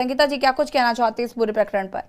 संगीता जी क्या कुछ कहना चाहती है इस पूरे प्रकरण पर?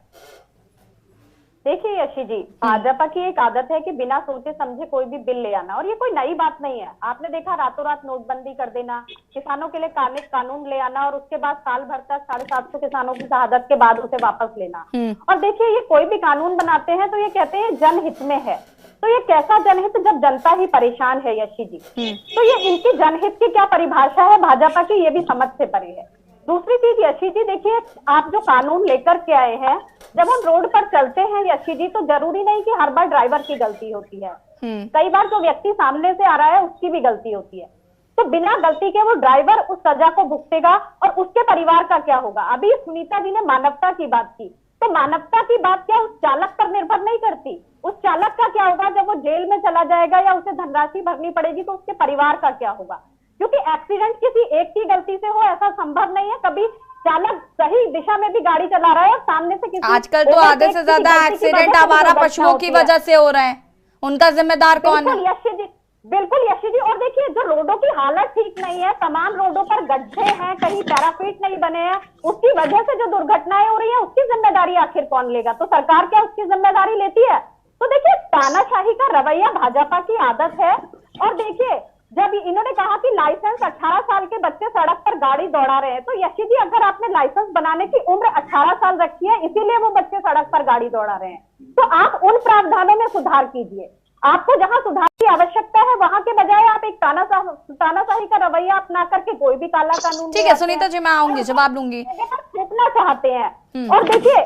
देखिए यशी जी, भाजपा की एक आदत है कि बिना सोचे समझे कोई भी बिल ले आना, और ये कोई नई बात नहीं है। आपने देखा रातों रात नोटबंदी कर देना, किसानों के लिए कानून ले आना और उसके बाद साल भर तक 750 किसानों की शहादत के बाद उसे वापस लेना। और देखिए, ये कोई भी कानून बनाते हैं तो ये कहते हैं जनहित में है, तो ये कैसा जनहित जब जनता ही परेशान है यशी जी। तो ये इनकी जनहित की क्या परिभाषा है भाजपा की, ये भी समझ से परे है। दूसरी चीज यशी जी, देखिए आप जो कानून लेकर के आए हैं, जब हम रोड पर चलते हैं यशी जी, तो जरूरी नहीं कि हर बार ड्राइवर की गलती होती है। कई बार जो व्यक्ति सामने से आ रहा है उसकी भी गलती होती है, तो बिना गलती के वो ड्राइवर उस सजा को भुगतेगा और उसके परिवार का क्या होगा। अभी सुनीता जी ने मानवता की बात की, तो मानवता की बात क्या उस चालक पर निर्भर नहीं करती? उस चालक का क्या होगा जब वो जेल में चला जाएगा या उसे धनराशि भरनी पड़ेगी, तो उसके परिवार का क्या होगा? क्योंकि एक्सीडेंट किसी एक की गलती से हो ऐसा संभव नहीं है। कभी चालक सही दिशा में भी गाड़ी चला रहा है और सामने से किसी, आजकल तो आधे से ज्यादा एक्सीडेंट हमारा पशुओं की वजह से हो रहे हैं, उनका जिम्मेदार कौन है? बिल्कुल यशी जी। और देखिए, जो रोडों की हालत ठीक नहीं है, तमाम रोडों पर गड्ढे हैं, कहीं पैराफीट नहीं बने हैं, उसकी वजह से जो दुर्घटनाएं हो रही है उसकी जिम्मेदारी आखिर कौन लेगा? तो सरकार क्या उसकी जिम्मेदारी लेती है? तो देखिए, तानाशाही का रवैया भाजपा की आदत है। और देखिए, जब इन्होंने कहा कि लाइसेंस 18 साल के बच्चे सड़क पर गाड़ी दौड़ा रहे हैं, तो यशी जी अगर आपने लाइसेंस बनाने की उम्र 18 साल रखी है इसीलिए वो बच्चे सड़क पर गाड़ी दौड़ा रहे हैं, तो आप उन प्रावधानों में सुधार कीजिए। आपको जहां सुधार की आवश्यकता है वहां के बजाय आप एक तानाशाही का रवैया अपना करके कोई भी काला कानून, ठीक है सुनीता जी, मैं आऊंगी, जवाब लूंगी, थोपना चाहते हैं। और देखिए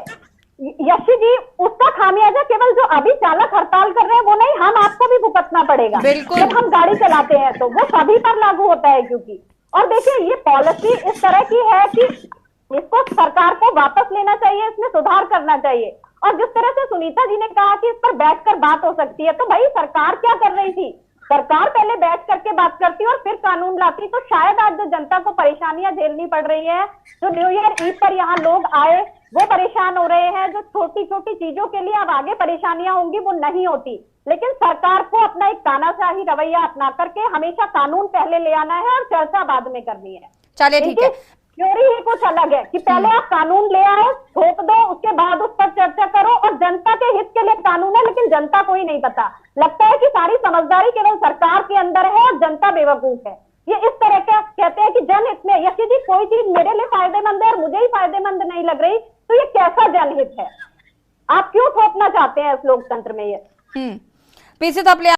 यशी जी, उसका खामियाजा केवल जो अभी चालक हड़ताल कर रहे हैं वो नहीं, हम आपको भी भुगतना पड़ेगा। बिल्कुल, जब हम गाड़ी चलाते हैं तो वो सभी पर लागू होता है क्योंकि। और देखिए, ये पॉलिसी इस तरह की है कि इसको सरकार को वापस लेना चाहिए, इसमें सुधार करना चाहिए। और जिस तरह से सुनीता जी ने कहा कि इस पर बैठकर बात हो सकती है, तो भाई सरकार क्या कर रही थी? सरकार पहले बैठ करके बात करती और फिर कानून लाती, तो शायद आज जो जनता को परेशानियां झेलनी पड़ रही है, जो न्यू ईयर ईद पर यहाँ लोग आए वो परेशान हो रहे हैं, जो छोटी छोटी चीजों के लिए अब आगे परेशानियां होंगी वो नहीं होती। लेकिन सरकार को अपना एक तानाशाही रवैया अपना करके हमेशा कानून पहले ले आना है और चर्चा बाद में करनी है। चलिए ठीक है, थ्योरी ही कुछ अलग है कि पहले आप कानून ले आओ, थोप दो, उसके बाद उस पर चर्चा करो, और जनता के हित के लिए कानून है लेकिन जनता को ही नहीं पता। लगता है कि सारी समझदारी केवल सरकार के अंदर है और जनता बेवकूफ है। ये इस तरह का कहते हैं कि जनहित में, यशी जी कोई चीज मेरे लिए फायदेमंद है और मुझे ही फायदेमंद नहीं लग रही, तो ये कैसा जनहित है? आप क्यों थोपना चाहते हैं इस लोकतंत्र में? ये पीछे तो